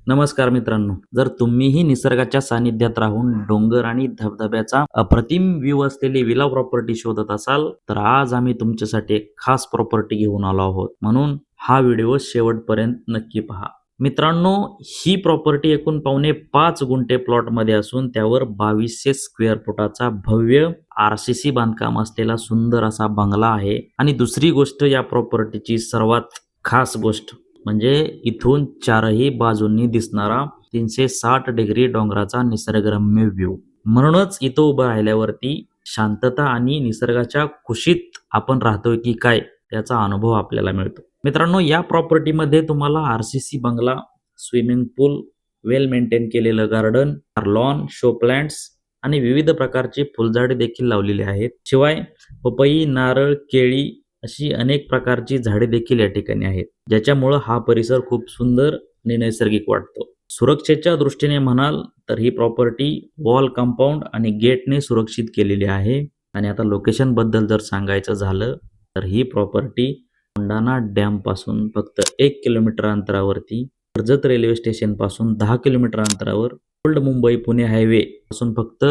नमस्कार मित्रांनो, जर तुम्हीही निसर्गाच्या सानिध्यात राहून डोंगर आणि धबधब्याचा अप्रतिम व्ह्यू असलेली विला प्रॉपर्टी शोधत असाल, तर आज आम्ही तुमच्यासाठी एक खास प्रॉपर्टी घेऊन आलो आहोत. म्हणून हा व्हिडिओ शेवटपर्यंत नक्की पहा. मित्रांनो, ही प्रॉपर्टी एकूण 5.5 गुंठे प्लॉटमध्ये असून त्यावर 2200 स्क्वेअर फुटाचा भव्य आरसीसी बांधकाम असलेला सुंदर असा बंगला आहे. आणि दुसरी गोष्ट, या प्रॉपर्टीची सर्वात खास गोष्ट म्हणजे इथून चारही बाजूंनी दिसणारा 360 डिग्री डोंगराचा निसर्गरम्य व्ह्यू. म्हणूनच इथं उभं राहिल्यावरती शांतता आणि निसर्गाच्या कुशीत आपण राहतोय की काय याचा अनुभव आपल्याला मिळतो. मित्रांनो, या प्रॉपर्टीमध्ये तुम्हाला आरसीसी बंगला, स्विमिंग पूल, वेल मेंटेन केलेलं गार्डन, लॉन, शो प्लांट्स आणि विविध प्रकारची फुलझाडे देखील लावलेली आहेत. शिवाय पपई, नारळ, केळी अशी अनेक प्रकारची झाडे देखील या ठिकाणी आहेत, ज्याच्यामुळं हा परिसर खूप सुंदर आणि नैसर्गिक वाटतो. सुरक्षेच्या दृष्टीने म्हणाल तर ही प्रॉपर्टी वॉल कंपाऊंड आणि गेटने सुरक्षित केलेली आहे. आणि आता लोकेशन बद्दल जर सांगायचं झालं तर ही प्रॉपर्टी कोंडाणा डॅम पासून फक्त 1 किलोमीटर अंतरावरती, कर्जत रेल्वे स्टेशन पासून 10 किलोमीटर अंतरावर, ओल्ड मुंबई पुणे हायवे पासून फक्त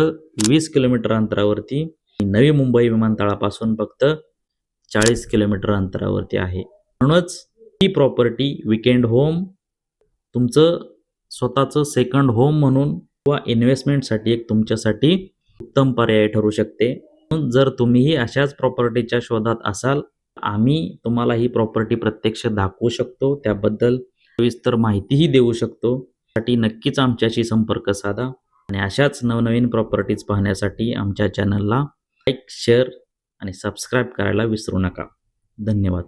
20 किलोमीटर अंतरावरती, नवी मुंबई विमानतळापासून फक्त 40 किलोमीटर अंतरावरती आहे. म्हणूनच ही प्रॉपर्टी विकेंड होम, तुमचं स्वतःचं सेकंड होम म्हणून किंवा इन्व्हेस्टमेंटसाठी एक तुमच्यासाठी उत्तम पर्याय ठरू शकते. म्हणून जर तुम्हीही अशाच प्रॉपर्टीच्या शोधात असाल, आम्ही तुम्हाला ही प्रॉपर्टी प्रत्यक्ष दाखवू शकतो, त्याबद्दल सविस्तर माहितीही देऊ शकतो. त्यासाठी नक्कीच आमच्याशी संपर्क साधा आणि अशाच नवनवीन प्रॉपर्टीज पाहण्यासाठी आमच्या चॅनलला लाईक, शेअर आणि सबस्क्राईब करायला विसरू नका. धन्यवाद.